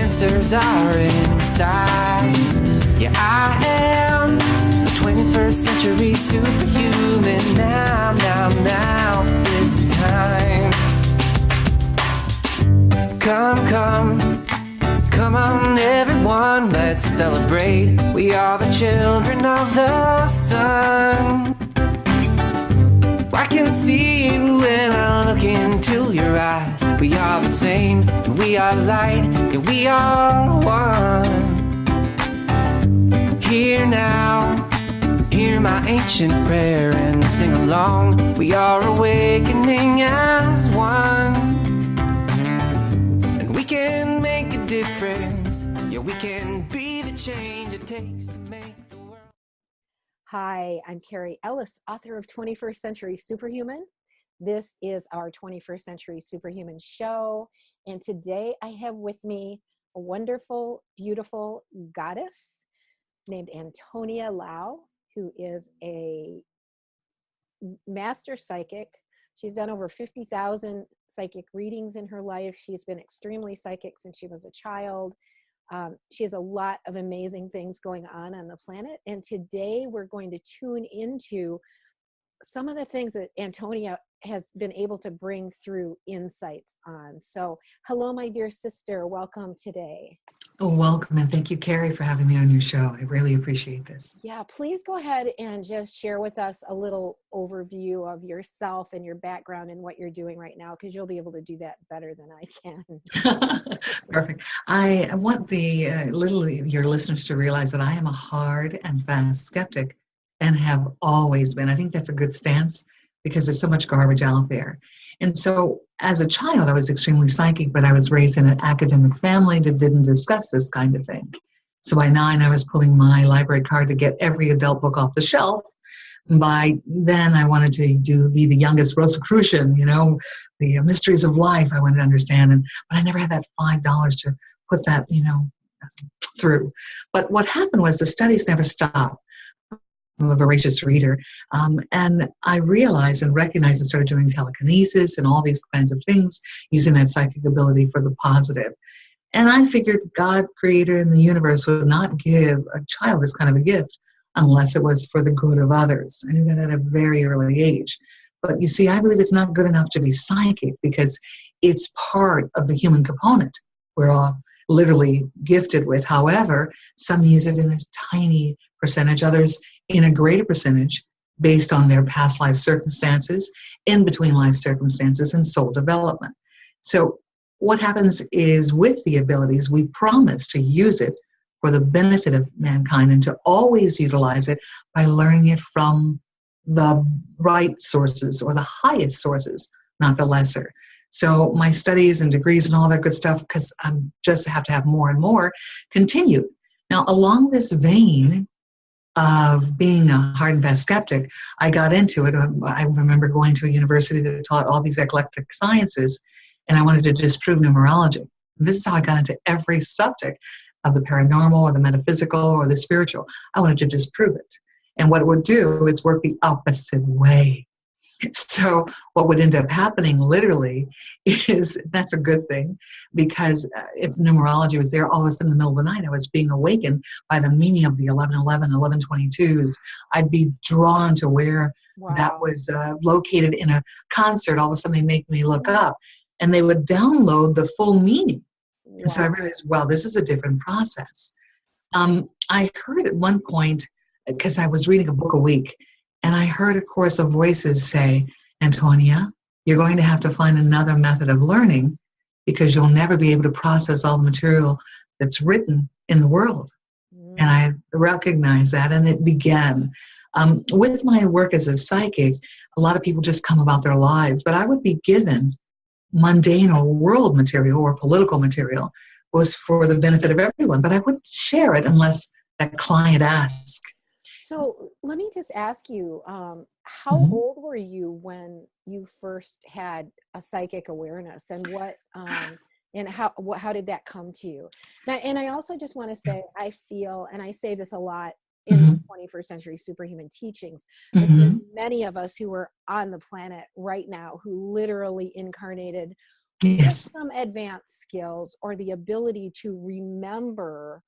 answers are inside. Yeah, I am a 21st century superhuman. Now is the time. Come on everyone, let's celebrate. We are the children of the sun. I can see you when I look into your eyes. We are the same, we are light, yeah, we are one. Here now, hear my ancient prayer and sing along. We are awakening as one. And we can make a difference. Yeah, we can be the change it takes to make the world. Hi, I'm Carrie Ellis, author of 21st Century Superhuman. This is our 21st Century Superhuman show. And today I have with me a wonderful, beautiful goddess named Antonia Lau, who is a master psychic. She's done over 50,000 psychic readings in her life. She's been extremely psychic since she was a child. She has a lot of amazing things going on the planet. And today we're going to tune into some of the things that Antonia has been able to bring through insights on. So hello, my dear sister. Welcome today. Oh, welcome, and thank you, Carrie, for having me on your show. I really appreciate this. Yeah, please go ahead and just share with us a little overview of yourself and your background and what you're doing right now, because you'll be able to do that better than I can. Perfect. I want your listeners to realize that I am a hard and fast skeptic and have always been. I think that's a good stance because there's so much garbage out there. And so as a child, I was extremely psychic, but I was raised in an academic family that didn't discuss this kind of thing. So by 9, I was pulling my library card to get every adult book off the shelf. By then, I wanted to be the youngest Rosicrucian, the mysteries of life I wanted to understand. But I never had that $5 to put that, through. But what happened was the studies never stopped. I'm a voracious reader. And I realized and recognized and started doing telekinesis and all these kinds of things, using that psychic ability for the positive. And I figured God, creator in the universe, would not give a child this kind of a gift unless it was for the good of others. I knew that at a very early age. But you see, I believe it's not good enough to be psychic because it's part of the human component we're all literally gifted with. However, some use it in a tiny percentage, others in a greater percentage based on their past life circumstances, in between life circumstances, and soul development. So what happens is with the abilities, we promise to use it for the benefit of mankind and to always utilize it by learning it from the right sources or the highest sources, not the lesser. So my studies and degrees and all that good stuff, because I'm just have to have more and more, continue. Now, along this vein of being a hard and fast skeptic, I got into it. I remember going to a university that taught all these eclectic sciences, and I wanted to disprove numerology. This is how I got into every subject of the paranormal or the metaphysical or the spiritual. I wanted to disprove it. And what it would do is work the opposite way. So what would end up happening literally is, that's a good thing, because if numerology was there, all of a sudden in the middle of the night, I was being awakened by the meaning of the 1111, 1122s. I'd be drawn to where that was located in a concert. All of a sudden they make me look up and they would download the full meaning. Wow. And so I realized, this is a different process. I heard at one point, because I was reading a book a week, and I heard a chorus of voices say, Antonia, you're going to have to find another method of learning because you'll never be able to process all the material that's written in the world. And I recognized that, and it began. With my work as a psychic, a lot of people just come about their lives, but I would be given mundane or world material or political material was for the benefit of everyone, but I wouldn't share it unless that client asked. So let me just ask you, how old were you when you first had a psychic awareness, and how did that come to you? Now, and I also just want to say, I feel, and I say this a lot in the 21st Century Superhuman teachings, that there's many of us who are on the planet right now who literally incarnated with Yes. some advanced skills or the ability to remember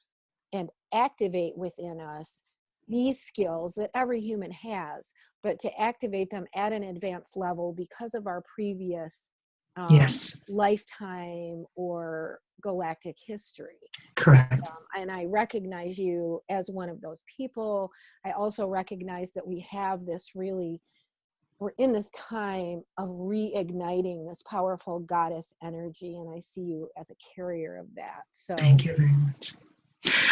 and activate within us these skills that every human has, but to activate them at an advanced level because of our previous Yes. lifetime or galactic history. Correct. And I recognize you as one of those people. I also recognize that we have this really, we're in this time of reigniting this powerful goddess energy, and I see you as a carrier of that. So Thank you very much.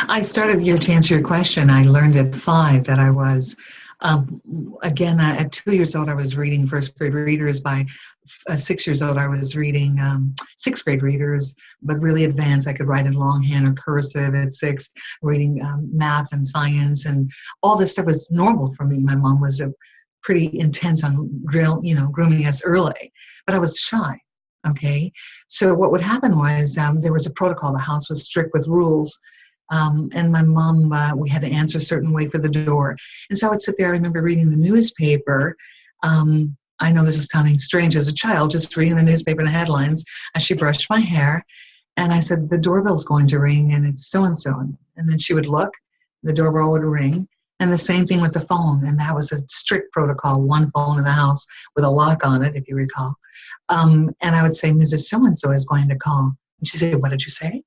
I started to answer your question. I learned at 5 that I was, again, at 2 years old, I was reading first grade readers. By 6 years old, I was reading sixth grade readers, but really advanced. I could write in longhand or cursive at 6, reading math and science, and all this stuff was normal for me. My mom was pretty intense on grooming us early, but I was shy. Okay, so what would happen was there was a protocol. The house was strict with rules. And my mom, we had to answer a certain way for the door. And so I would sit there. I remember reading the newspaper. I know this is sounding strange as a child, just reading the newspaper and the headlines as she brushed my hair. And I said, the doorbell's going to ring and it's so-and-so. And then she would look, the doorbell would ring. And the same thing with the phone. And that was a strict protocol, one phone in the house with a lock on it, if you recall. And I would say, Mrs. So-and-so is going to call. And she'd say, what did you say?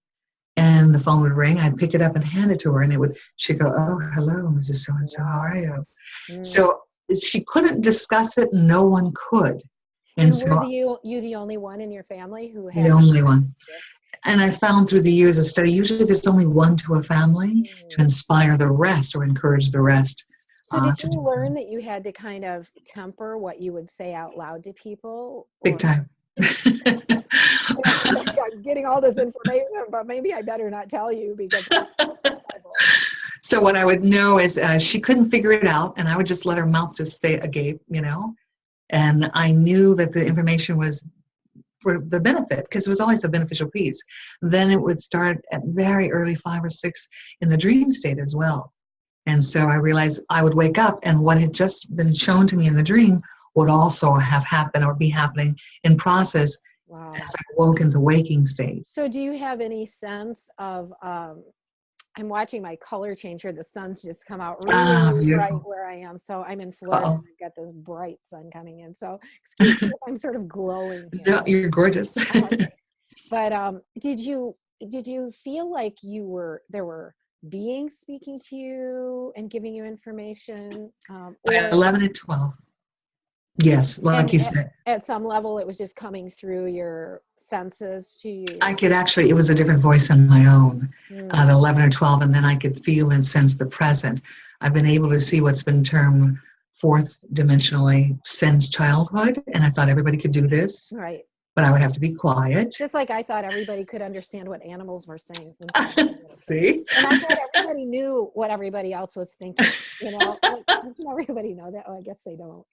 And the phone would ring. I'd pick it up and hand it to her, and she'd go, "Oh, hello, Mrs. So and So. How are you?" So she couldn't discuss it. No one could, and so were you the only one in your family who had the only one. And I found through the years of study, usually there's only one to a family to inspire the rest or encourage the rest. So did you learn that you had to kind of temper what you would say out loud to people? Big time. I'm getting all this information, but maybe I better not tell you because. So what I would know is she couldn't figure it out, and I would just let her mouth just stay agape, and I knew that the information was for the benefit because it was always a beneficial piece. Then it would start at very early 5 or 6 in the dream state as well. And so I realized I would wake up and what had just been shown to me in the dream would also have happened or be happening in process. Wow. As I woke into waking state. So do you have any sense of, I'm watching my color change here. The sun's just come out really bright where I am. So I'm in Florida and I've got this bright sun coming in. So excuse me if I'm sort of glowing here. No, you're gorgeous. But did you feel like there were beings speaking to you and giving you information? At 11 and 12. Yes, like you said. At some level, it was just coming through your senses to you. I could actually, it was a different voice on my own at 11 or 12, and then I could feel and sense the present. I've been able to see what's been termed fourth dimensionally since childhood, and I thought everybody could do this. Right. But I would have to be quiet. Just like I thought everybody could understand what animals were saying. See? And I thought everybody knew what everybody else was thinking. Doesn't everybody know that? Oh, I guess they don't,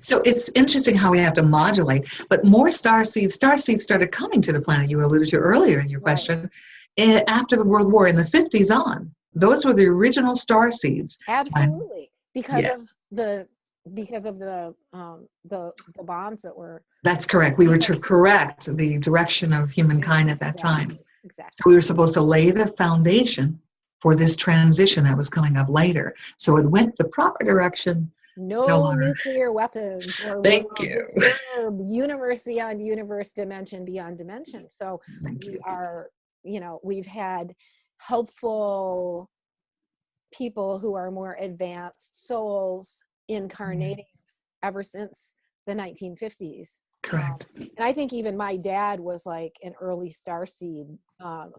So it's interesting how we have to modulate. But more star seeds started coming to the planet, you alluded to earlier in your question, after the World War in the 50s on. Those were the original star seeds. Absolutely. Because of the bombs that were. That's correct. We were to correct the direction of humankind at that time. Exactly. So we were supposed to lay the foundation for this transition that was coming up later. So it went the proper direction. No nuclear weapons. Thank you. Universe beyond universe, dimension beyond dimension. So we've had helpful people who are more advanced souls incarnating ever since the 1950s. Correct. And I think even my dad was like an early starseed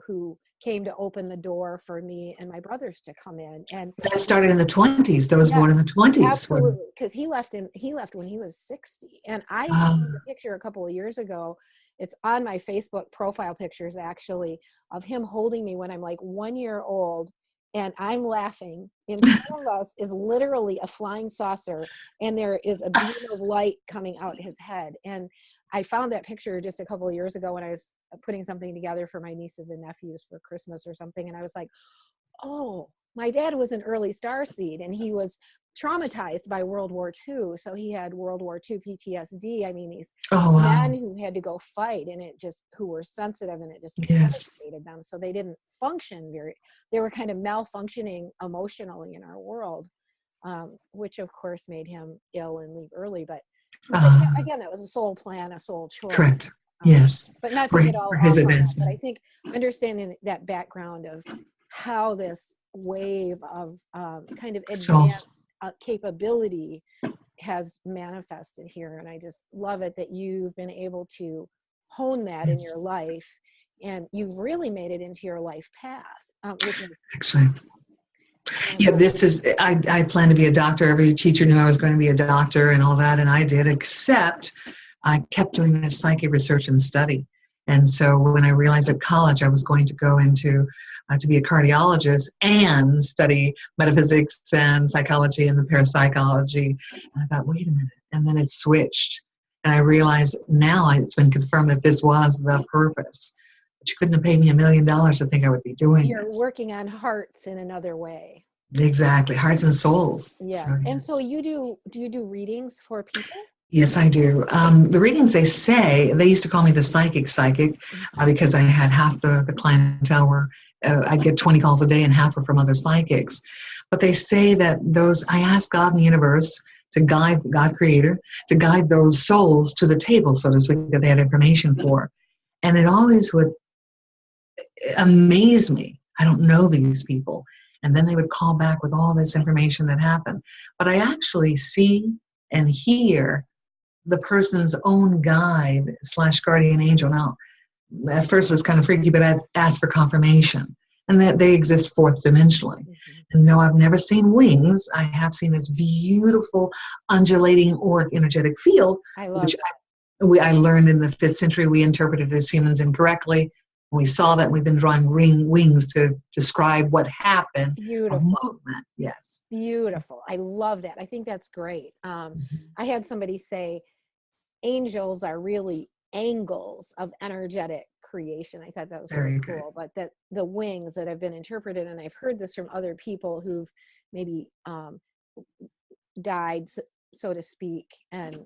who came to open the door for me and my brothers to come in. And that started in the 20s. Those born in the 20s. Absolutely, because he left when he was 60. And I found a picture a couple of years ago. It's on my Facebook profile pictures actually of him holding me when I'm like 1 year old. And I'm laughing. In front of us is literally a flying saucer, and there is a beam of light coming out his head. And I found that picture just a couple of years ago when I was putting something together for my nieces and nephews for Christmas or something. And I was like, oh, my dad was an early starseed, and he was traumatized by World War II. So he had World War II PTSD. I mean, these Oh, men wow. who had to go fight, and who were sensitive, and it just Yes. devastated them. So they didn't function they were kind of malfunctioning emotionally in our world, which of course made him ill and leave early. But Uh, again, that was a soul plan, a soul choice. Correct. Yes. But not to For, get all for his off on that, but I advancement. think understanding that background of how this wave of kind of Souls. advanced capability has manifested here. And I just love it that you've been able to hone that in Yes. your life, and you've really made it into your life path, which is Actually. Yeah, fantastic. this is, I planned to be a doctor. Every teacher knew I was going to be a doctor and all that, and I did, except I kept doing this psychic research and study. And so when I realized at college I was going to go into to be a cardiologist and study metaphysics and psychology and the parapsychology, and I thought, wait a minute. And then it switched. And I realized now it's been confirmed that this was the purpose. But you couldn't have paid me $1 million to think I would be doing You're this. working on hearts in another way. Exactly. Hearts and souls. Yes. So, And so yes. do you do readings for people? Yes, I do. The readings, they say, they used to call me the psychic, because I had half the clientele were, I'd get 20 calls a day and half were from other psychics. But they say that I ask God and the universe to guide, God creator, to guide those souls to the table, so to speak, that they had information for. And it always would amaze me. I don't know these people. And then they would call back with all this information that happened. But I actually see and hear the person's own guide slash guardian angel. Now, at first it was kind of freaky, but I asked for confirmation and that they exist fourth dimensionally. Mm-hmm. And no, I've never seen wings. I have seen this beautiful undulating auric energetic field, I love which that. I learned in the 5th century. We interpreted as humans incorrectly. We saw that, we've been drawing wings to describe what happened, a Beautiful. movement. Yes. Beautiful. I love that. I think that's great. Mhm. I had somebody say angels are really angles of energetic creation. I thought that was really Very good. cool. But that the wings that have been interpreted, and I've heard this from other people who've maybe died, so to speak, and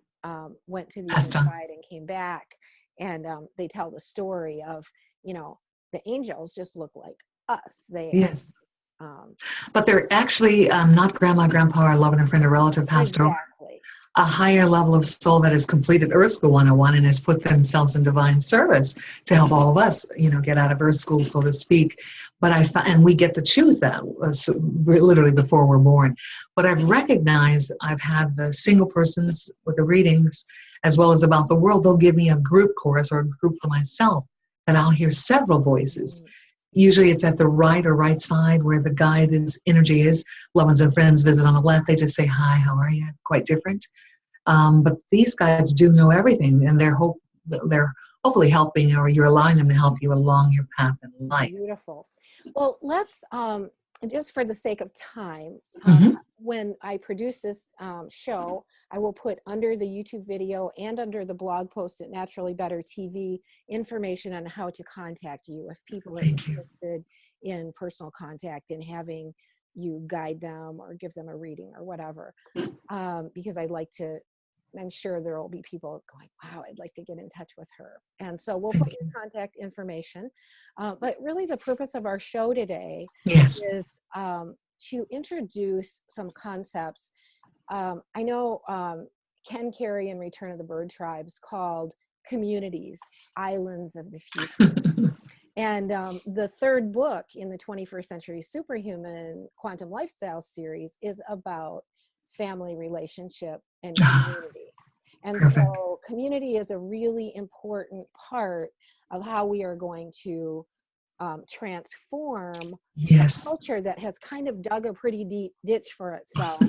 went to the other Passed on. side and came back. And they tell the story of, the angels just look like us. They are, Yes. um, But they're actually not grandma, grandpa, or loving a friend or relative passed over. exactly. A higher level of soul that has completed Earth School 101 and has put themselves in divine service to help all of us, get out of Earth School, so to speak. But and we get to choose that, so literally before we're born. But I've recognized, I've had the single persons with the readings, as well as about the world. They'll give me a group chorus or a group for myself, and I'll hear several voices. Mm, Usually it's at the right side where the guide energy is. Loved ones and friends visit on the left. They just say, hi, how are you? Quite different. But these guides do know everything, and they're hopefully helping, or you're allowing them to help you along your path in life. beautiful. Well, let's just for the sake of time, Hmm. when I produce this show, I will put under the YouTube video and under the blog post at Naturally Better TV information on how to contact you if people are Thank you. interested in personal contact and having you guide them or give them a reading or whatever. Because I'm sure there will be people going, wow, I'd like to get in touch with her. And so we'll put Thank your you. contact information. But really the purpose of our show today Yes. is to introduce some concepts. I know Ken Carey in Return of the Bird Tribes called communities, islands of the future. And the third book in the 21st Century Superhuman Quantum Lifestyle series is about family relationship and community. And Perfect. so community is a really important part of how we are going to transform a Yes. culture that has kind of dug a pretty deep ditch for itself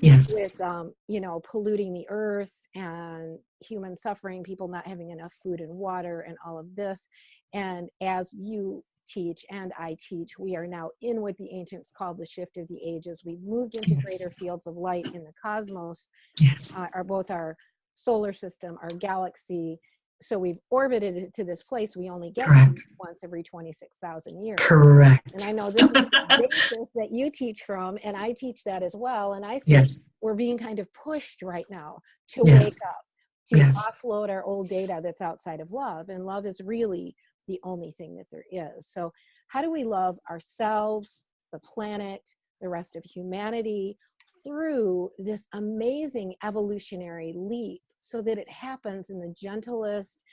Yes. with polluting the earth and human suffering, people not having enough food and water and all of this. And as you teach and I teach, we are now in what the ancients called the shift of the ages. We've moved into Yes. greater fields of light in the cosmos, Yes. are both our solar system, our galaxy, so we've orbited it to this place we only get to Correct. once every 26,000 years. Correct. And I know this is the basis that you teach from, and I teach that as well. And I see Yes. we're being kind of pushed right now to Yes. wake up, to Yes. offload our old data that's outside of love. And love is really the only thing that there is. So how do we love ourselves, the planet, the rest of humanity through this amazing evolutionary leap so that it happens in the gentlest,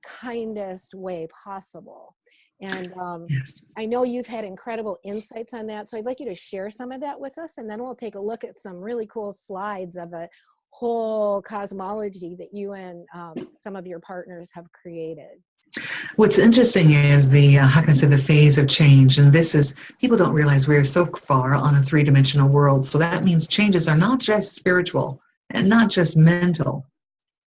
kindest way possible? And Yes. I know you've had incredible insights on that. So I'd like you to share some of that with us, and then we'll take a look at some really cool slides of a whole cosmology that you and some of your partners have created. What's interesting is the, how can I say, the phase of change. And this is, people don't realize we're so far on a three-dimensional world. So that means changes are not just spiritual and not just mental.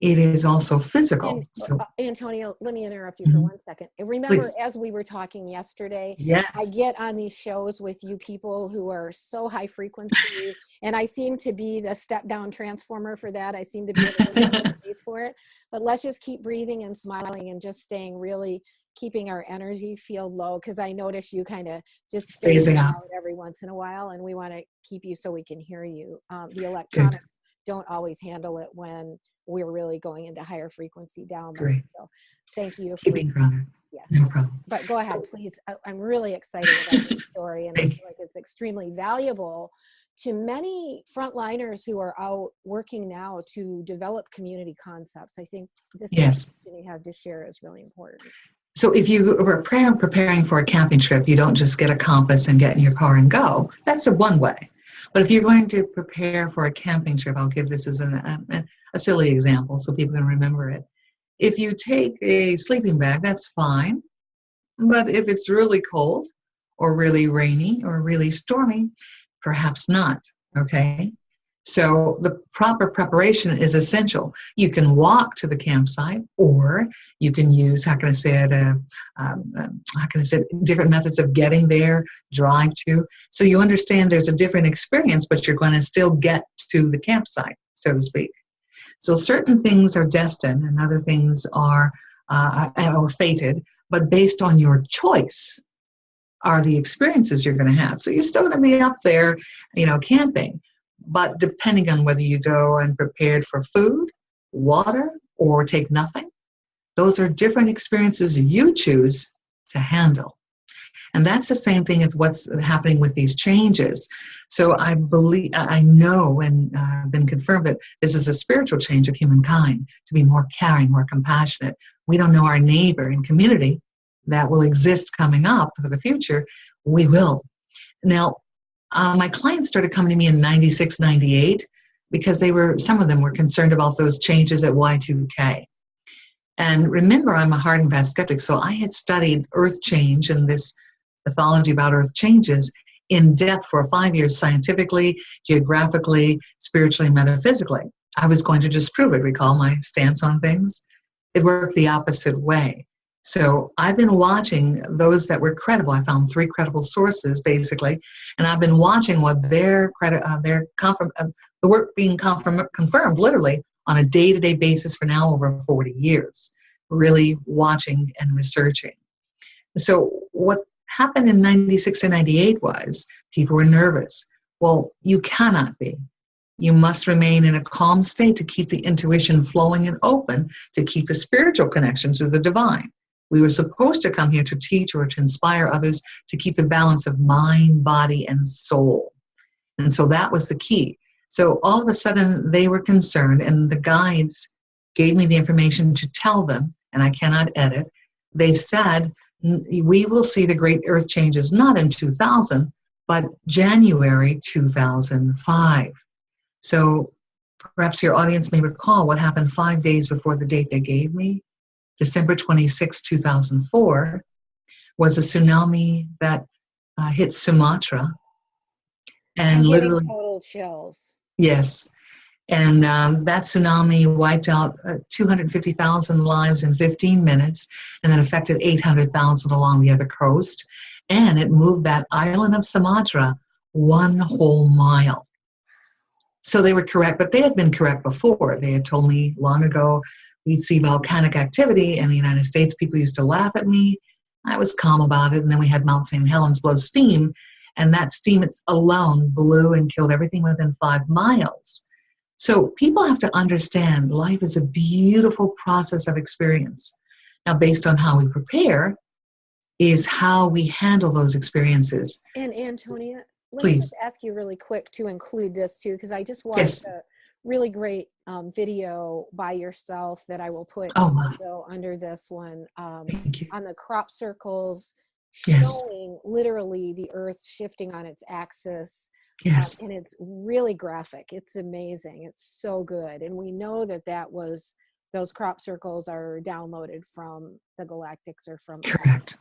It is also physical. And So, Antonia, let me interrupt you for 1 second. And remember, please. as we were talking yesterday, I Yes. get on these shows with you people who are so high frequency, and I seem to be the step down transformer for that. I seem to be able to hold space for it. But let's just keep breathing and smiling and just staying really, keeping our energy field low, because I notice you kind of just phasing Phasing out. out every once in a while, and we want to keep you so we can hear you. The Good. electronics don't always handle it when we're really going into higher frequency downloads. Great. So thank you for, Keeping grounded. yeah. No problem. But go ahead, please. I'm really excited about this story, and I Thank feel like it's extremely valuable to many frontliners who are out working now to develop community concepts. I think this Yes. information you have to share is really important. So if you were preparing for a camping trip, you don't just get a compass and get in your car and go. That's a one way. But if you're going to prepare for a camping trip, I'll give this as a silly example so people can remember it. If you take a sleeping bag, that's fine. But if it's really cold or really rainy or really stormy, perhaps not, okay? So the proper preparation is essential. You can walk to the campsite, or you can use, how can I say it, different methods of getting there, drive to. So you understand there's a different experience, but you're going to still get to the campsite, so to speak. So certain things are destined and other things are fated, but based on your choice are the experiences you're going to have. So you're still going to be up there, camping, but depending on whether you go and prepared for food, water, or take nothing, those are different experiences you choose to handle. And that's the same thing as what's happening with these changes. So I know and been confirmed that this is a spiritual change of humankind, to be more caring, more compassionate. We don't know our neighbor and community that will exist coming up for the future. We will. Now, my clients started coming to me in 96, 98, because some of them were concerned about those changes at Y2K. And remember, I'm a hard and fast skeptic, so I had studied Earth change and this mythology about Earth changes in depth for 5 years, scientifically, geographically, spiritually, metaphysically. I was going to just prove it. Recall my stance on things? It worked the opposite way. So I've been watching those that were credible. I found 3 credible sources, basically, and I've been watching what the work being confirmed literally on a day-to-day basis for now over 40 years, really watching and researching. So what happened in 96 and 98 was people were nervous. Well, you cannot be. You must remain in a calm state to keep the intuition flowing and open, to keep the spiritual connection to the divine. We were supposed to come here to teach or to inspire others to keep the balance of mind, body, and soul. And so that was the key. So all of a sudden they were concerned, and the guides gave me the information to tell them, and I cannot edit. They said, we will see the great earth changes not in 2000, but January 2005. So perhaps your audience may recall what happened 5 days before the date they gave me. December 26, 2004, was a tsunami that hit Sumatra. And literally, total chills. Yes. And that tsunami wiped out 250,000 lives in 15 minutes, and then affected 800,000 along the other coast. And it moved that island of Sumatra 1 whole mile. So they were correct, but they had been correct before. They had told me long ago we'd see volcanic activity in the United States. People used to laugh at me. I was calm about it. And then we had Mount St. Helens blow steam, and that steam it's alone blew and killed everything within 5 miles. So people have to understand life is a beautiful process of experience. Now, based on how we prepare is how we handle those experiences. And Antonia, let me Please. just ask you really quick to include this too, because I just watched Yes. a really great video by yourself that I will put Oh, my. also under this one Thank you. on the crop circles, Yes. showing literally the earth shifting on its axis. Yes. And it's really graphic. It's amazing. It's so good. And we know that those crop circles are downloaded from the galactics or from Correct.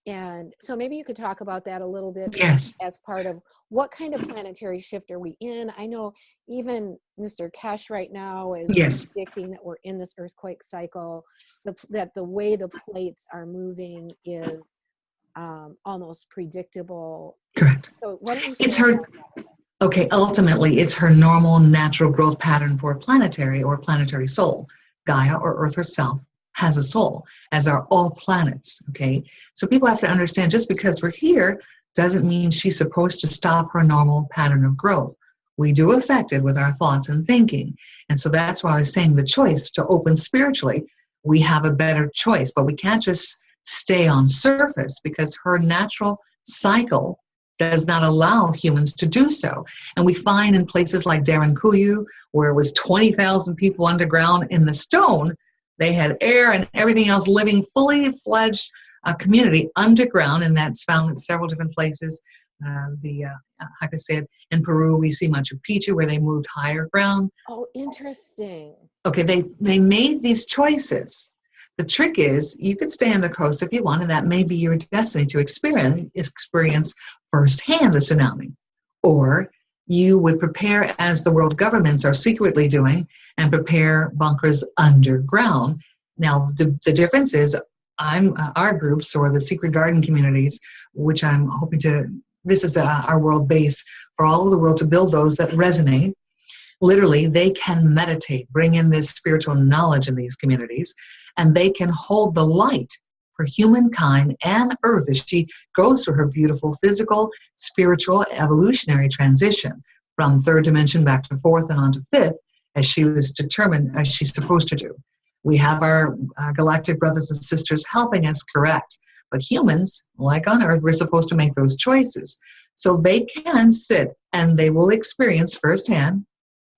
and so maybe you could talk about that a little bit Yes. as part of what kind of planetary shift are we in. I know even Mr. Kesh right now is Yes. predicting that we're in this earthquake cycle, that the way the plates are moving is almost predictable. Correct. So why don't you It's share her. about that with us? Okay, ultimately, it's her normal natural growth pattern for planetary soul. Gaia, or Earth herself, has a soul, as are all planets, okay? So people have to understand just because we're here doesn't mean she's supposed to stop her normal pattern of growth. We do affect it with our thoughts and thinking. And so that's why I was saying the choice to open spiritually, we have a better choice, but we can't just stay on surface because her natural cycle does not allow humans to do so. And we find in places like Darankuyu, where it was 20,000 people underground in the stone, they had air and everything else living fully fledged community underground, and that's found in several different places. Like I said, in Peru, we see Machu Picchu where they moved higher ground. Oh, interesting. Okay, they made these choices. The trick is you could stay on the coast if you want, and that may be your destiny to experience firsthand the tsunami. Or you would prepare, as the world governments are secretly doing, and prepare bunkers underground. Now, the difference is our groups, or the secret garden communities, which I'm hoping to, this is our world base for all over the world to build those that resonate. Literally, they can meditate, bring in this spiritual knowledge in these communities, and they can hold the light for humankind and Earth as she goes through her beautiful physical, spiritual, evolutionary transition from third dimension back to fourth and on to fifth, as she was determined, as she's supposed to do. We have our galactic brothers and sisters helping us correct. But humans, like on Earth, we're supposed to make those choices. So they can sit and they will experience firsthand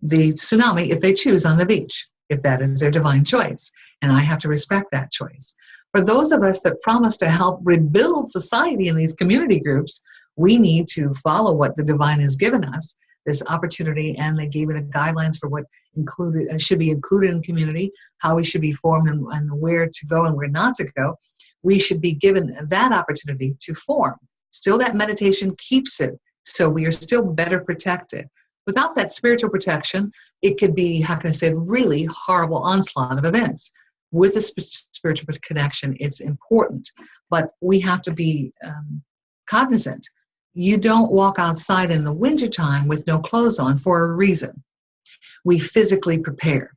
the tsunami if they choose on the beach, if that is their divine choice. And I have to respect that choice. For those of us that promise to help rebuild society in these community groups, we need to follow what the divine has given us, this opportunity, and they gave it a guidelines for what should be included in community, how we should be formed, and where to go and where not to go. We should be given that opportunity to form. Still, that meditation keeps it, so we are still better protected. Without that spiritual protection, it could be, how can I say, really horrible onslaught of events. With a spiritual connection, it's important, but we have to be cognizant. You don't walk outside in the wintertime with no clothes on for a reason. We physically prepare.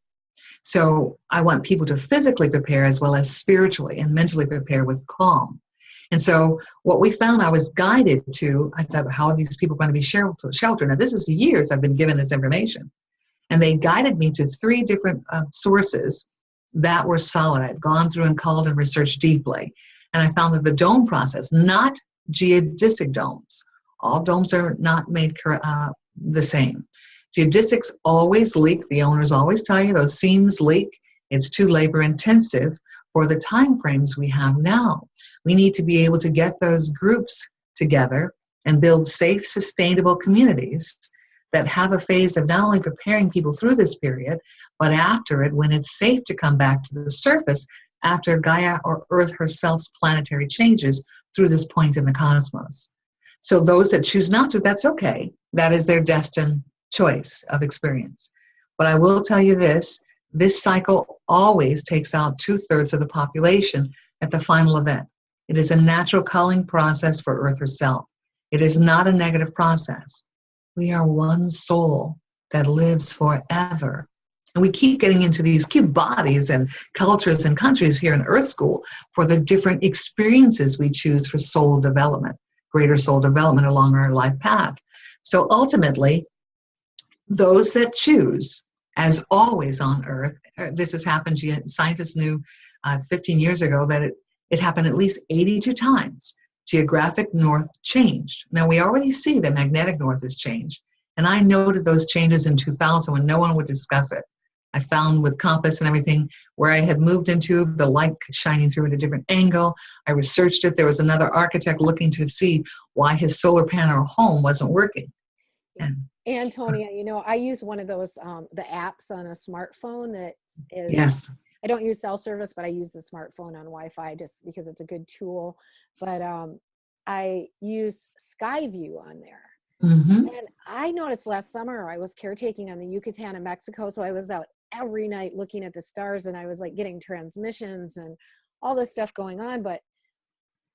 So I want people to physically prepare as well as spiritually and mentally prepare with calm. And so what we found, I was guided to, I thought, how are these people going to be sheltered? Now, this is years I've been given this information. And they guided me to 3 different sources that were solid. I'd gone through and called and researched deeply. And I found that the dome process, not geodesic domes. All domes are not made the same. Geodesics always leak. The owners always tell you those seams leak. It's too labor intensive for the time frames we have now. We need to be able to get those groups together and build safe, sustainable communities that have a phase of not only preparing people through this period, but after it, when it's safe to come back to the surface after Gaia or Earth herself's planetary changes through this point in the cosmos. So those that choose not to, that's okay. That is their destined choice of experience. But I will tell you this cycle always takes out 2/3 of the population at the final event. It is a natural culling process for Earth herself. It is not a negative process. We are one soul that lives forever. And we keep getting into these cute bodies and cultures and countries here in Earth School for the different experiences we choose for soul development, greater soul development along our life path. So ultimately, those that choose, as always on Earth, this has happened, scientists knew 15 years ago that it happened at least 82 times. Geographic north changed. Now we already see that magnetic north has changed. And I noted those changes in 2000 when no one would discuss it. I found with compass and everything where I had moved into the light shining through at a different angle. I researched it. There was another architect looking to see why his solar panel home wasn't working. And Antonia, I use one of those, the apps on a smartphone that is, yes. I don't use cell service, but I use the smartphone on Wi-Fi just because it's a good tool. But I use Skyview on there. Mm-hmm. And I noticed last summer I was caretaking on the Yucatan in Mexico. So I was out every night looking at the stars, and I was like getting transmissions and all this stuff going on. But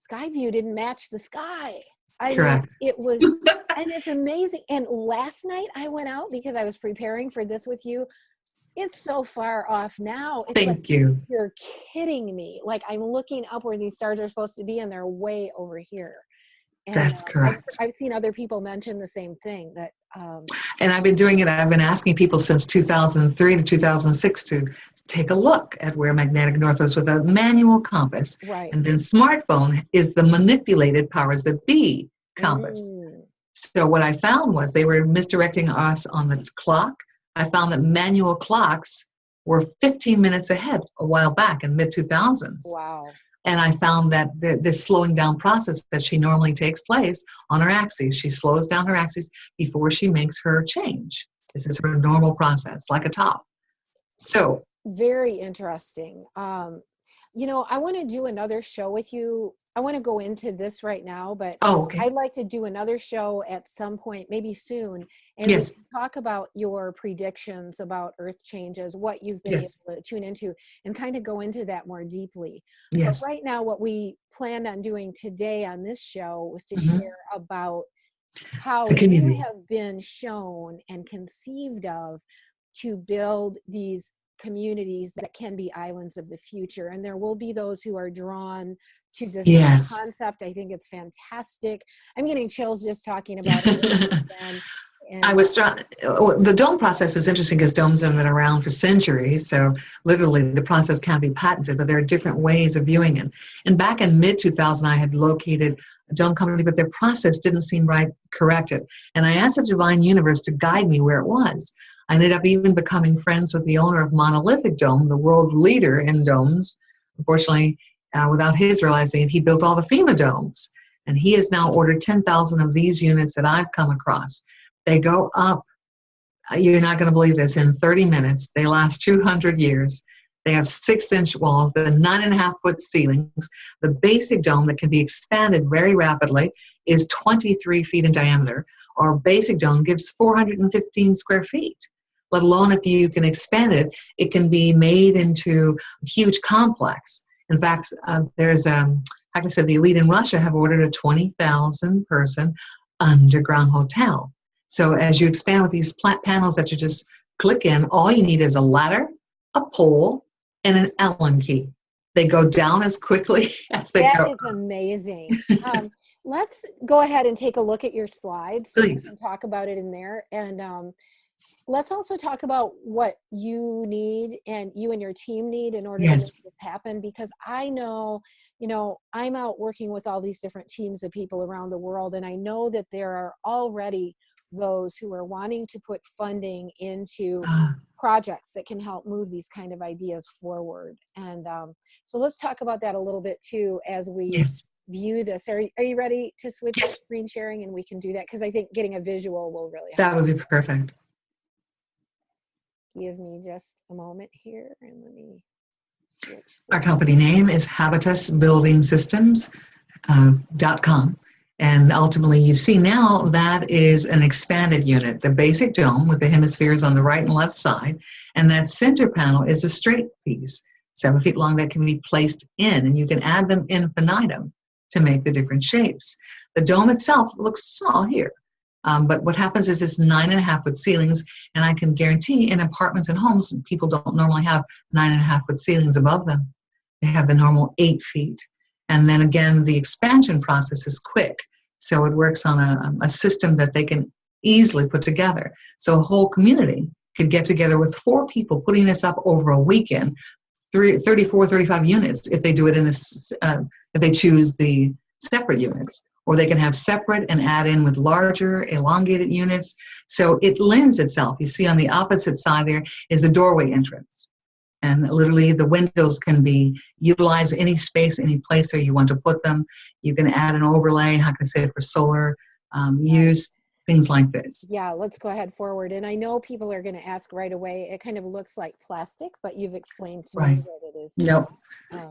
Skyview didn't match the sky. Correct. It was, and it's amazing. And last night I went out because I was preparing for this with you. It's so far off now. It's Thank you. You're kidding me. Like I'm looking up where these stars are supposed to be, and they're way over here. And, That's correct. I've seen other people mention the same thing that. And I've been doing it. I've been asking people since 2003 to 2006 to take a look at where magnetic north is with a manual compass. Right. And then smartphone is the manipulated powers that be compass. So what I found was they were misdirecting us on the clock. I found that manual clocks were 15 minutes ahead a while back in mid-2000s. Wow. And I found that this slowing down process that she normally takes place on her axis, she slows down her axis before she makes her change. This is her normal process, like a top. So very interesting. I want to do another show with you. I want to go into this right now, but okay. I'd like to do another show at some point, maybe soon. And yes. we can talk about your predictions about Earth changes, what you've been yes. able to tune into, and kind of go into that more deeply. Yes. But right now, what we planned on doing today on this show was to mm-hmm. share about how you have been shown and conceived of to build these communities that can be islands of the future. And there will be those who are drawn to this yes. concept. I think it's fantastic. I'm getting chills just talking about it. And I was trying. The dome process is interesting because domes have been around for centuries. So literally the process can't be patented, but there are different ways of viewing it. And back in mid-2000, I had located a dome company, but their process didn't seem right, corrected. And I asked the divine universe to guide me where it was. I ended up even becoming friends with the owner of Monolithic Dome, the world leader in domes. Unfortunately, without his realizing it, he built all the FEMA domes. And he has now ordered 10,000 of these units that I've come across. They go up, you're not going to believe this, in 30 minutes. They last 200 years. They have 6-inch walls, the 9.5-foot ceilings. The basic dome that can be expanded very rapidly is 23 feet in diameter. Our basic dome gives 415 square feet. Let alone if you can expand it, it can be made into a huge complex. In fact, there's, like I said, the elite in Russia have ordered a 20,000 person underground hotel. So as you expand with these panels that you just click in, all you need is a ladder, a pole, and an Allen key. They go down as quickly as they go. That is amazing. Let's go ahead and take a look at your slides. Please. And talk about it in there. And let's also talk about what you need and you and your team need in order to make this happen. Because I know, I'm out working with all these different teams of people around the world. And I know that there are already those who are wanting to put funding into projects that can help move these kind of ideas forward. And so let's talk about that a little bit too as we view this. Are you ready to switch to screen sharing, and we can do that? Because I think getting a visual will really help. That would be perfect. Give me just a moment here and let me switch. Our company name is habitusbuildingsystems.com. And ultimately, you see now that is an expanded unit, the basic dome with the hemispheres on the right and left side. And that center panel is a straight piece, 7 feet long, that can be placed in, and you can add them infinitum to make the different shapes. The dome itself looks small here. But what happens is it's 9.5-foot ceilings, and I can guarantee in apartments and homes, people don't normally have 9.5-foot ceilings above them. They have the normal 8 feet. And then again, the expansion process is quick. So it works on a system that they can easily put together. So a whole community could get together with 4 people putting this up over a weekend, 34, 35 units if they do it in this, if they choose the separate units. Or they can have separate and add in with larger, elongated units. So it lends itself. You see on the opposite side there is a doorway entrance. And literally the windows can be utilized any space, any place where you want to put them. You can add an overlay, how can I say it, for solar use, things like this. Yeah, let's go ahead forward. And I know people are going to ask right away, it kind of looks like plastic, but you've explained to me that it is. No,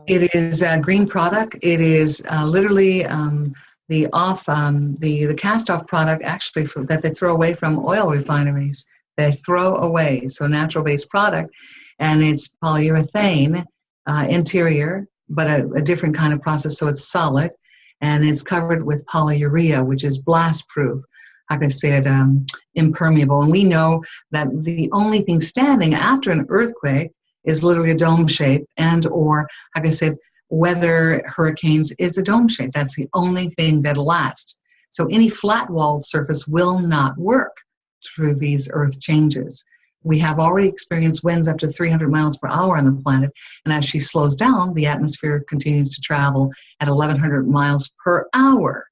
it is a green product. It is literally the cast-off product actually that they throw away from oil refineries. They throw away, so natural-based product, and it's polyurethane interior, but a different kind of process, so it's solid, and it's covered with polyurea, which is blast-proof. Like I said, impermeable. And we know that the only thing standing after an earthquake is literally a dome shape, and or, like I said, weather hurricanes is a dome shape. That's the only thing that lasts. So any flat-walled surface will not work through these earth changes. We have already experienced winds up to 300 miles per hour on the planet, and as she slows down, the atmosphere continues to travel at 1,100 miles per hour.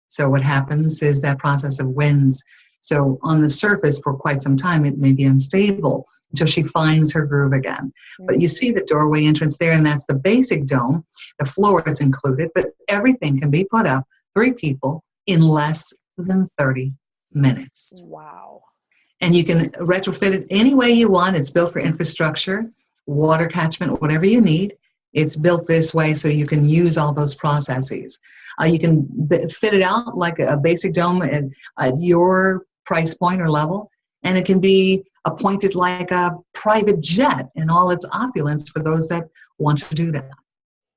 So what happens is that process of winds. So on the surface for quite some time, it may be unstable until she finds her groove again. But you see the doorway entrance there, and that's the basic dome. The floor is included, but everything can be put up, 3 people, in less than 30 minutes. Wow. And you can retrofit it any way you want. It's built for infrastructure, water catchment, whatever you need. It's built this way so you can use all those processes. You can fit it out like a basic dome at your price point or level, and it can be appointed like a private jet in all its opulence for those that want to do that.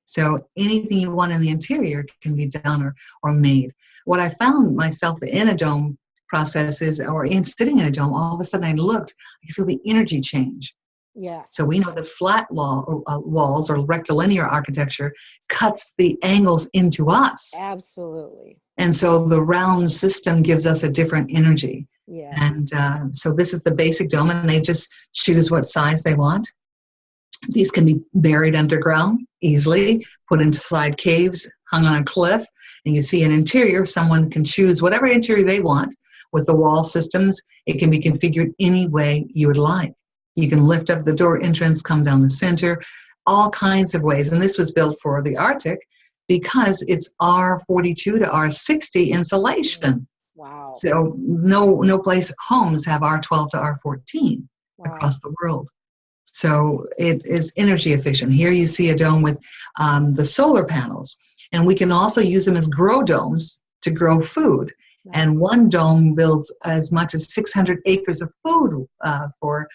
So anything you want in the interior can be done or made. What I found myself in a dome process is, or in sitting in a dome, all of a sudden I looked, I could feel the energy change. Yes. So we know that flat walls or rectilinear architecture cuts the angles into us. Absolutely. And so the round system gives us a different energy. Yes. And so this is the basic dome, and they just choose what size they want. These can be buried underground easily, put inside caves, hung on a cliff, and you see an interior. Someone can choose whatever interior they want. With the wall systems, it can be configured any way you would like. You can lift up the door entrance, come down the center, all kinds of ways. And this was built for the Arctic because it's R42 to R60 insulation. Wow. So no place, homes have R12 to R14 across the world. So it is energy efficient. Here you see a dome with the solar panels. And we can also use them as grow domes to grow food. And one dome builds as much as 600 acres of food for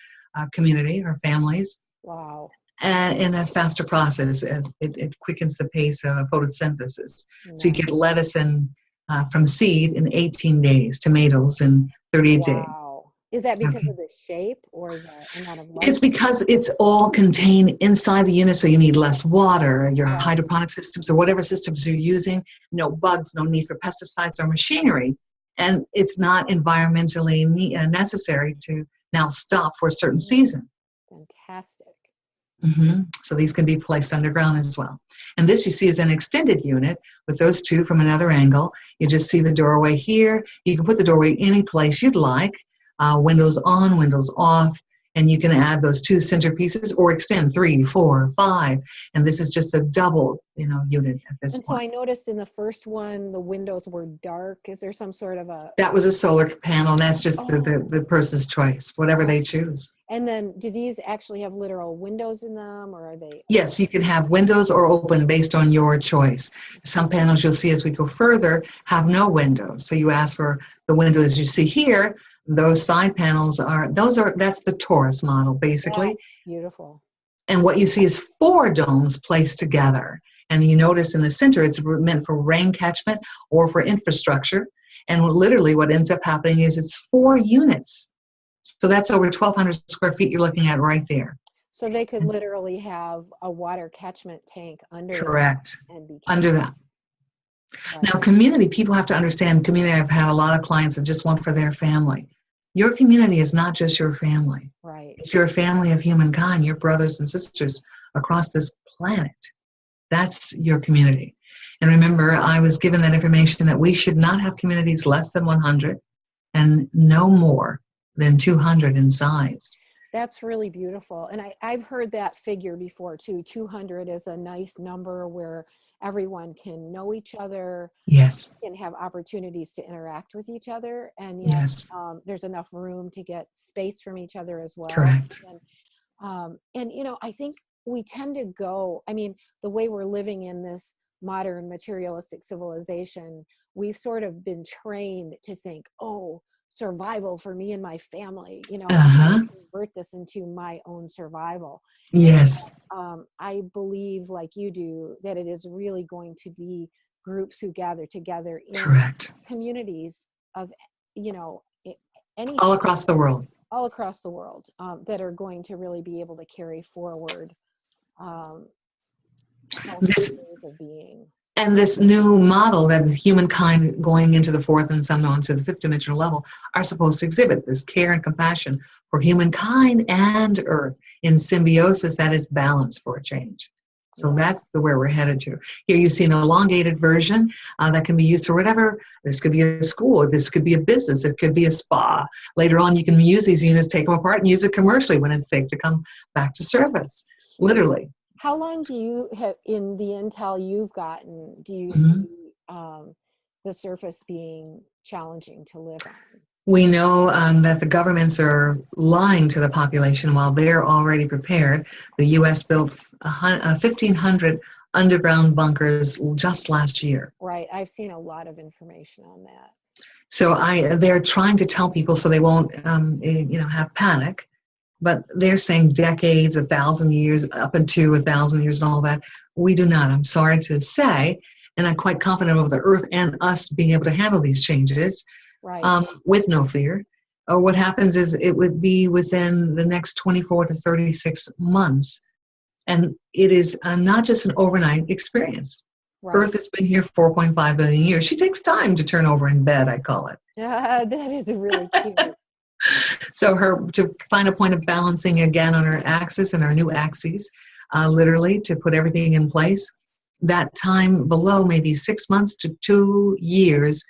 community or families. Wow. And a faster process. It quickens the pace of photosynthesis. So you get lettuce from seed in 18 days, tomatoes in 38 days. Is that because of the shape or the amount of light? It's because it's all contained inside the unit, so you need less water. Your hydroponic systems or whatever systems you're using, no bugs, no need for pesticides or machinery. And it's not environmentally necessary to now stop for a certain season. Fantastic. So these can be placed underground as well. And this you see is an extended unit with those two from another angle. You just see the doorway here. You can put the doorway any place you'd like. Windows on, windows off, and you can add those 2 centerpieces or extend 3, 4, 5. And this is just a double, unit at this point. So I noticed in the first one, the windows were dark. Is there some sort of a... That was a solar panel. And that's just the person's choice, whatever they choose. And then do these actually have literal windows in them, or are they... Yes, you can have windows or open based on your choice. Some panels you'll see as we go further have no windows. So you ask for the windows you see here. Those side panels that's the Taurus model, basically. That's beautiful. And what you see is 4 domes placed together. And you notice in the center, it's meant for rain catchment or for infrastructure. And literally what ends up happening is it's 4 units. So that's over 1,200 square feet you're looking at right there. So they could literally have a water catchment tank under Correct. it and be Under that. Right. Now, community, people have to understand community. I've had a lot of clients that just want for their family. Your community is not just your family. Right. It's your family of humankind, your brothers and sisters across this planet. That's your community. And remember, I was given that information that we should not have communities less than 100 and no more than 200 in size. That's really beautiful. And I've heard that figure before too. 200 is a nice number where everyone can know each other. Yes. Can have opportunities to interact with each other. And yet Yes. There's enough room to get space from each other as well. Correct. And, you know, I think we tend to go, I mean, the way we're living in this modern materialistic civilization, we've sort of been trained to think, oh, survival for me and my family, you know, convert this into my own survival. Yes. I believe, like you do, that it is really going to be groups who gather together in Correct. communities of, you know, any all across the world. All across the world, that are going to really be able to carry forward this ways of being. And this new model that humankind going into the 4th and some on to the 5th dimensional level are supposed to exhibit, this care and compassion for humankind and Earth in symbiosis that is balanced for a change. So that's the where we're headed to. Here you see an elongated version that can be used for whatever. This could be a school, this could be a business, it could be a spa. Later on you can use these units, take them apart and use it commercially when it's safe to come back to service, literally. How long do you have, in the intel you've gotten, do you see the surface being challenging to live on? We know that the governments are lying to the population while they're already prepared. The U.S. built 1,500 underground bunkers just last year. Right. I've seen a lot of information on that. So they're trying to tell people so they won't have panic. But they're saying decades, 1,000 years, up into 1,000 years and all that. We do not. I'm sorry to say, and I'm quite confident of the Earth and us being able to handle these changes with no fear. What happens is it would be within the next 24 to 36 months. And it is not just an overnight experience. Right. Earth has been here 4.5 billion years. She takes time to turn over in bed, I call it. That is really cute. So to find a point of balancing again on her axis and our new axes, literally to put everything in place, that time below maybe 6 months to 2 years,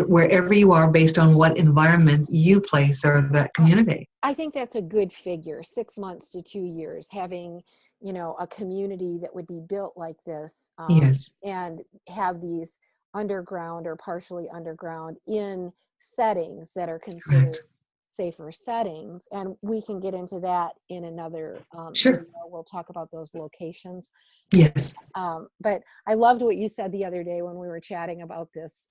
wherever you are based on what environment you place or that community. I think that's a good figure, 6 months to 2 years, having, you know, a community that would be built like this. Yes. And have these underground or partially underground in settings that are considered Correct. safer settings, and we can get into that in another sure video. We'll talk about those locations. Yes. But I loved what you said the other day when we were chatting about this.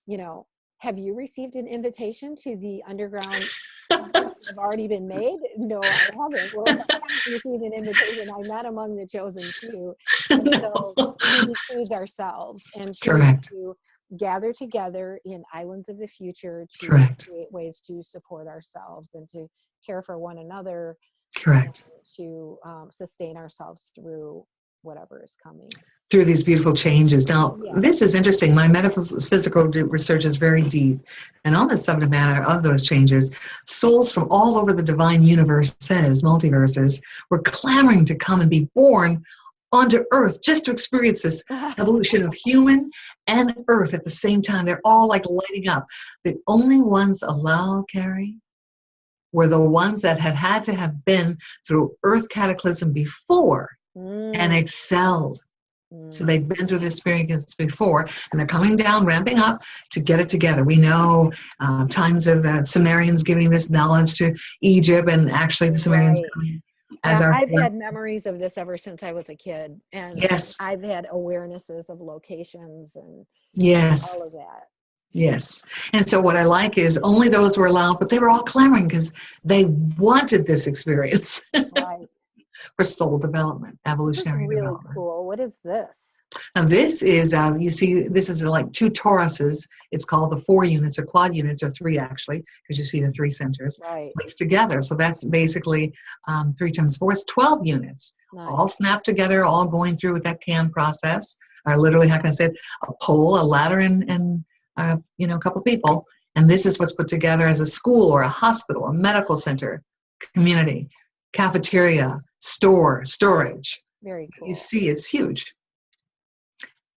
You know, have you received an invitation to the underground that have already been made? No, I haven't. Well, if I haven't received an invitation, I'm not among the chosen few. And No. So we need to choose ourselves and choose Correct. to gather together in islands of the future to Correct. create ways to support ourselves and to care for one another. Correct. To sustain ourselves through whatever is coming. Through these beautiful changes. Now, This is interesting. My metaphysical research is very deep. And on the subject matter of those changes, souls from all over the divine universes, multiverses, were clamoring to come and be born onto Earth just to experience this evolution of human and Earth at the same time. They're all like lighting up. The only ones allowed, Carrie, were the ones that had to have been through Earth cataclysm before and excelled. So they've been through this experience before, and they're coming down, ramping up to get it together. We know times of Sumerians giving this knowledge to Egypt, and actually the Sumerians coming as our... I've had memories of this ever since I was a kid, and yes, I've had awarenesses of locations and yes, all of that. Yes. And so what I like is only those were allowed, but they were all clamoring because they wanted this experience. Right. for soul development, This is evolutionary really development. cool. What is this? Now this is, you see, this is like two toruses. It's called the 4 units or quad units, or 3 actually, because you see the 3 centers Right. placed together. So that's basically 3 times 4 is 12 units, all Nice. snapped together, all going through with that CAM process. Or literally, how can I say it? A pole, a ladder, and a couple of people. And this is what's put together as a school or a hospital, a medical center, community, cafeteria, store, storage. Very cool. You see, it's huge.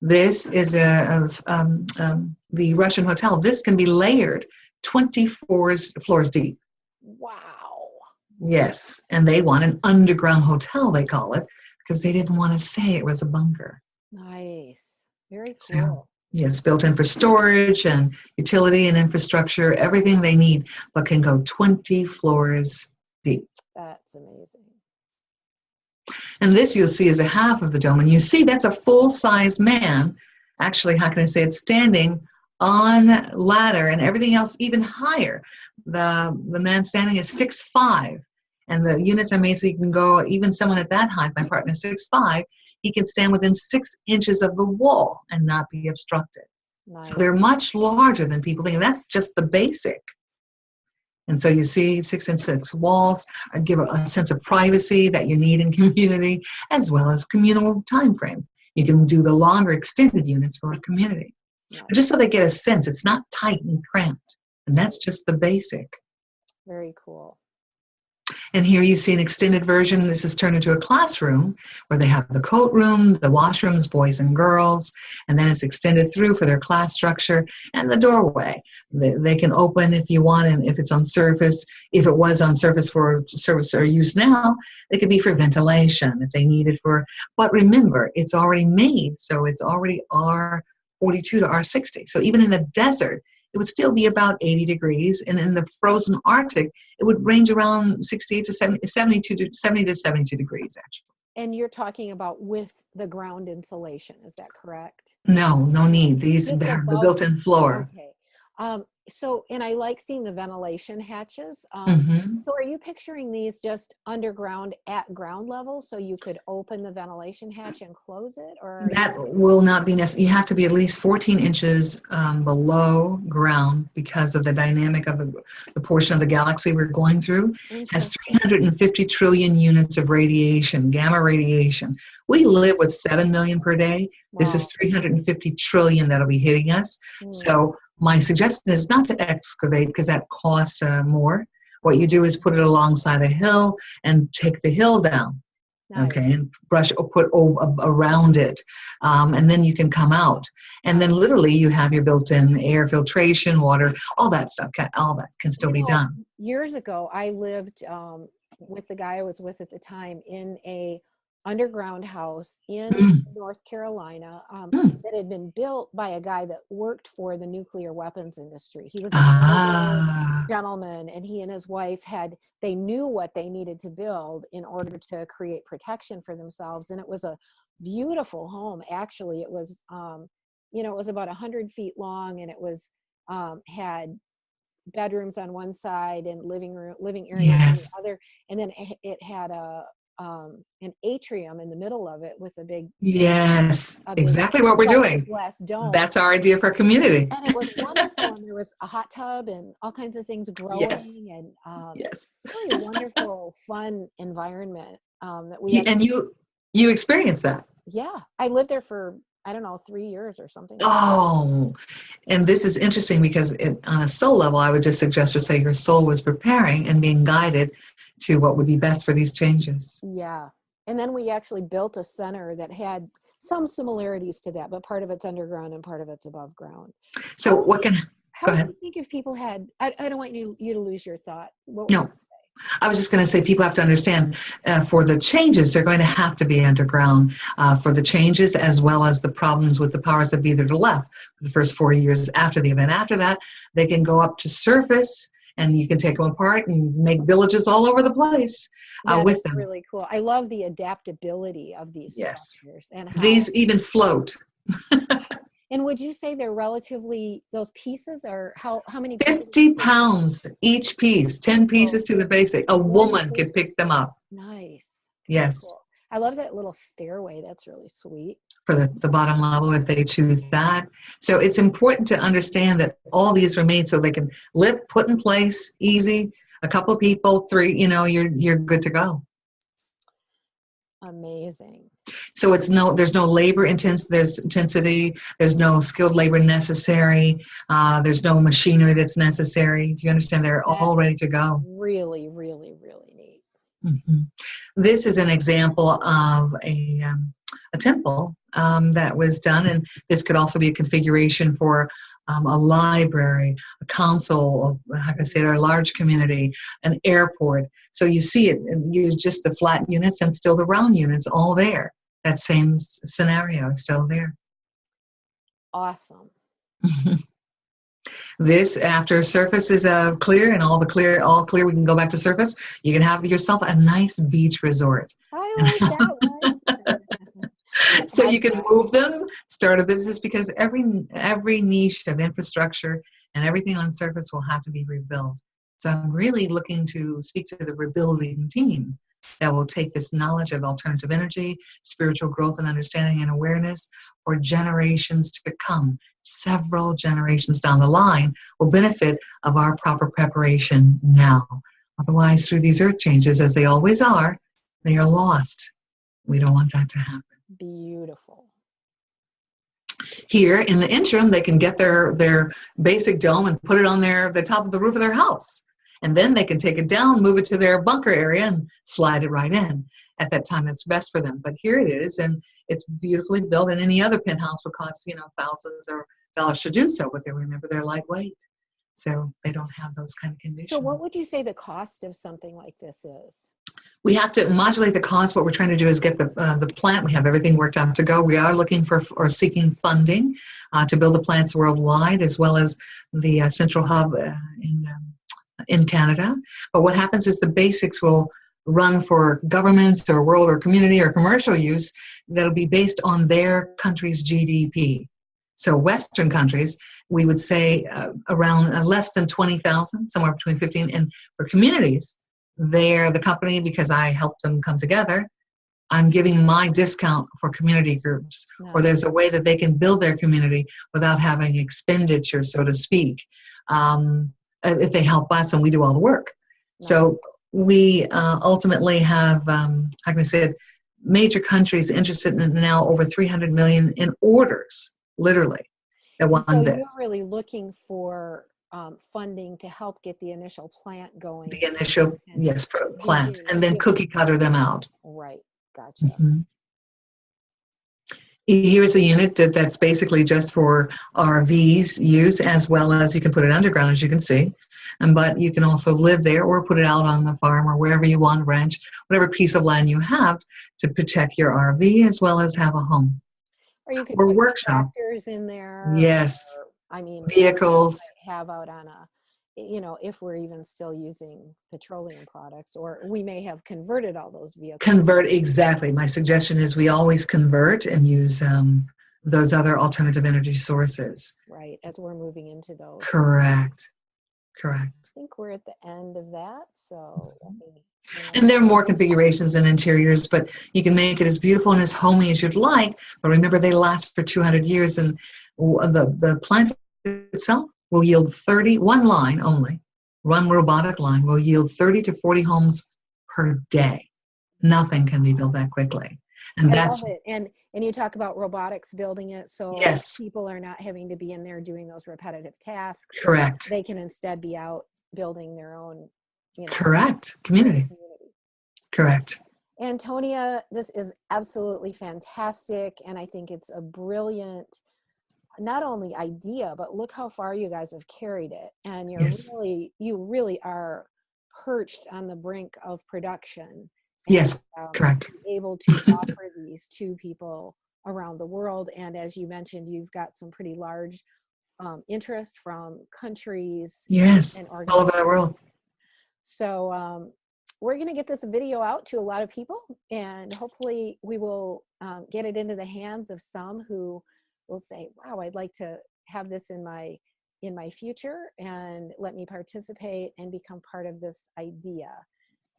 This is the Russian hotel. This can be layered 24 floors deep. Wow. Yes, and they want an underground hotel, they call it, because they didn't want to say it was a bunker. Nice. Very So, cool. yes, built in for storage and utility and infrastructure, everything they need, but can go 20 floors deep. That's amazing. And this you'll see is a half of the dome. And you see that's a full-size man. Actually, how can I say it? Standing on ladder and everything else even higher. The man standing is 6'5". And the units are made so you can go, even someone at that height, my partner is 6'5", he can stand within 6 inches of the wall and not be obstructed. Nice. So they're much larger than people think. And that's just the basic. And so you see 6 and 6 walls give a sense of privacy that you need in community, as well as communal time frame. You can do the longer extended units for a community. Nice. Just so they get a sense, it's not tight and cramped. And that's just the basic. Very cool. And here you see an extended version. This is turned into a classroom where they have the coat room, the washrooms, boys and girls, and then it's extended through for their class structure and the doorway. They can open if you want, and if it's on surface, if it was on surface for service or use now, it could be for ventilation if they need it for, but remember, it's already made, so it's already R42 to R60. So even in the desert, it would still be about 80 degrees. And in the frozen Arctic, it would range around 68 to 70 to 72 degrees, actually. And you're talking about with the ground insulation, is that correct? No need. These Just have the above- built-in floor. Okay. So, and I like seeing the ventilation hatches. Mhm. So are you picturing these just underground at ground level so you could open the ventilation hatch and close it? Or That will not be necessary. You have to be at least 14 inches below ground because of the dynamic of the portion of the galaxy we're going through. It has 350 trillion units of radiation, gamma radiation. We live with 7 million per day. This is 350 trillion that'll be hitting us. So my suggestion is not to excavate because that costs more. What you do is put it alongside a hill and take the hill down. Nice. Okay, and brush or put around it, and then you can come out. And then literally you have your built-in air filtration, water, all that stuff. All that can still be done. Years ago, I lived with the guy I was with at the time in a underground house in North Carolina that had been built by a guy that worked for the nuclear weapons industry. He was a gentleman, and he and his wife they knew what they needed to build in order to create protection for themselves. And it was a beautiful home. Actually, it was, it was about 100 feet long, and it was, had bedrooms on one side and living area on the other. And then it had an atrium in the middle of it with a big exactly what we're doing. Glass dome. That's our idea for community. And it was wonderful. And there was a hot tub and all kinds of things growing. And really a wonderful, fun environment that we had. And you experienced that. Yeah, I lived there for 3 years or something. Oh, and this is interesting because on a soul level, I would just suggest or say your soul was preparing and being guided to what would be best for these changes. Yeah. And then we actually built a center that had some similarities to that, but part of it's underground and part of it's above ground. So go ahead. Do you think if people had, I don't want you to lose your thought. No. I was just going to say people have to understand for the changes, they're going to have to be underground for the changes as well as the problems with the powers that be that are left for the first 4 years after the event. After that, they can go up to surface and you can take them apart and make villages all over the place with them. Really cool. I love the adaptability of these structures. And these even float. And would you say they're those pieces are how many? 50 pounds each piece, 10 pieces to the basic. A woman could pick them up. Nice. Very Yes. cool. I love that little stairway. That's really sweet. For the bottom level if they choose that. So it's important to understand that all these were made so they can live, put in place, easy. A couple of people, three, you're good to go. Amazing. So there's no labor intensity. There's no skilled labor necessary. There's no machinery that's necessary. Do you understand? They're That all ready is to go. really, really, really neat. Mhm. This is an example of a temple that was done, and this could also be a configuration for a library, a council, like I said, a large community, an airport. So you see it, and you just the flat units and still the round units all there. That same scenario is still there. Awesome. This, after surface is clear and all clear, we can go back to surface. You can have yourself a nice beach resort. I like that one. So you That's can move them, start a business, because every niche of infrastructure and everything on surface will have to be rebuilt. So I'm really looking to speak to the rebuilding team that will take this knowledge of alternative energy, spiritual growth and understanding and awareness for generations to come. Several generations down the line will benefit of our proper preparation now. Otherwise, through these earth changes, as they always are, they are lost. We don't want that to happen. Beautiful. Here in the interim, they can get their basic dome and put it on the top of the roof of their house. And then they can take it down, move it to their bunker area, and slide it right in. At that time, it's best for them. But here it is, and it's beautifully built, and any other penthouse would cost, thousands of dollars to do so, but they remember they're lightweight. So they don't have those kind of conditions. So what would you say the cost of something like this is? We have to modulate the cost. What we're trying to do is get the plant. We have everything worked out to go. We are looking for or seeking funding to build the plants worldwide, as well as the central hub in Canada. But what happens is the basics will run for governments or world or community or commercial use that'll be based on their country's GDP. So Western countries, we would say around less than 20,000, somewhere between 15. And for communities, they're the company, because I help them come together, I'm giving my discount for community groups, or there's a way that they can build their community without having expenditure, so to speak, if they help us and we do all the work. Nice. So we ultimately have, like I said, major countries interested in now over 300 million in orders, literally. So you're really looking for funding to help get the initial plant going. The initial, yes, plant, and then cookie cutter them out. Right, gotcha. Mm-hmm. Here's a unit that's basically just for RVs use, as well as you can put it underground, as you can see. But you can also live there or put it out on the farm or wherever you want, ranch, whatever piece of land you have to protect your RV, as well as have a home. Or you could or put workshop. tractors in there. Yes. Or, vehicles. Have out on if we're even still using petroleum products, or we may have converted all those vehicles. Convert, exactly. My suggestion is we always convert and use those other alternative energy sources. Right, as we're moving into those. Correct. I think we're at the end of that, so and there are more configurations and interiors, but you can make it as beautiful and as homey as you'd like. But remember, they last for 200 years, and the plant itself will yield 30, one line only, one robotic line will yield 30 to 40 homes per day. Nothing can be built that quickly. And that's love it. And you talk about robotics building it, so yes. people are not having to be in there doing those repetitive tasks. Correct. They can instead be out building their own, correct community. Correct. Antonia, this is absolutely fantastic, and I think it's a brilliant, not only idea, but look how far you guys have carried it. And you really are perched on the brink of production. And, yes, correct. Able to offer these to people around the world. And as you mentioned, you've got some pretty large interest from countries. Yes, and all over the world. So we're going to get this video out to a lot of people, and hopefully we will get it into the hands of some who will say, wow, I'd like to have this in my future, and let me participate and become part of this idea.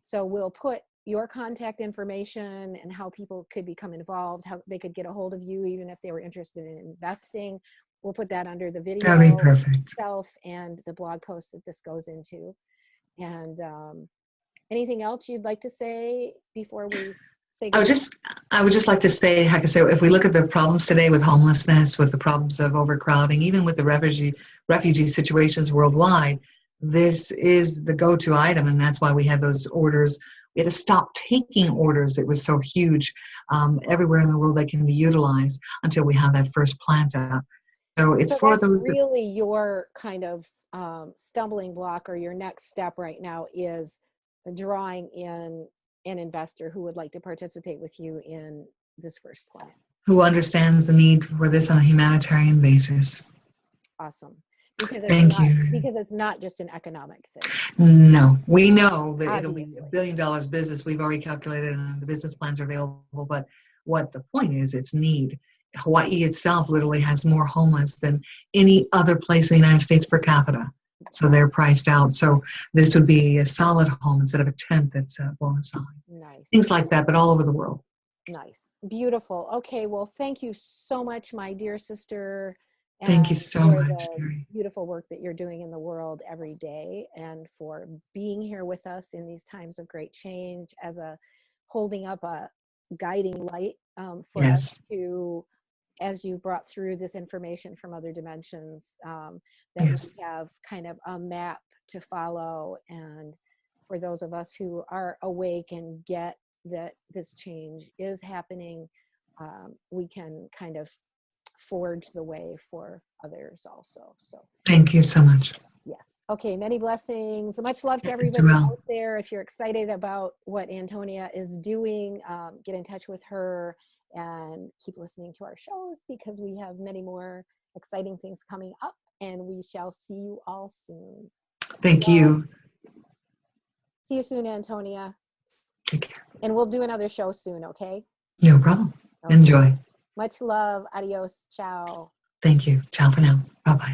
So we'll put your contact information and how people could become involved, how they could get a hold of you, even if they were interested in investing. We'll put that under the video That'd be perfect. itself and the blog post that this goes into. And anything else you'd like to say before we say goodbye? I would just like to say, like I say, if we look at the problems today with homelessness, with the problems of overcrowding, even with the refugee situations worldwide, this is the go-to item, and that's why we had those orders. We had to stop taking orders. It was so huge everywhere in the world that can be utilized until we have that first plant up. So it's So for that's those. really your kind of stumbling block, or your next step right now is drawing in an investor who would like to participate with you in this first plan. Who understands the need for this on a humanitarian basis. Awesome. Because Thank you. Because it's not just an economic thing. No, we know that it'll be Obviously. $1 billion business. We've already calculated, and the business plans are available. But what the point is, it's need. Hawaii itself literally has more homeless than any other place in the United States per capita. So they're priced out. So this would be a solid home instead of a tent that's blown aside. Nice. Things like that, but all over the world. Nice. Beautiful. Okay. Well, thank you so much, my dear sister. Thank you so for much, the Carrie. beautiful work that you're doing in the world every day, and for being here with us in these times of great change as a holding up a guiding light for us Yes. to, as you brought through this information from other dimensions, that Yes. we have kind of a map to follow. And for those of us who are awake and get that this change is happening, we can kind of forge the way for others also. So Thank you so much. yes. Okay. Many blessings. Much love to Yes, everybody well. out there. If you're excited about what Antonia is doing, get in touch with her and keep listening to our shows, because we have many more exciting things coming up, and we shall see you all soon. Thank you. See you soon, Antonia. Take care. And we'll do another show soon. Okay. No problem. Okay. Enjoy. Much love. Adios. Ciao. Thank you. Ciao for now. Bye-bye.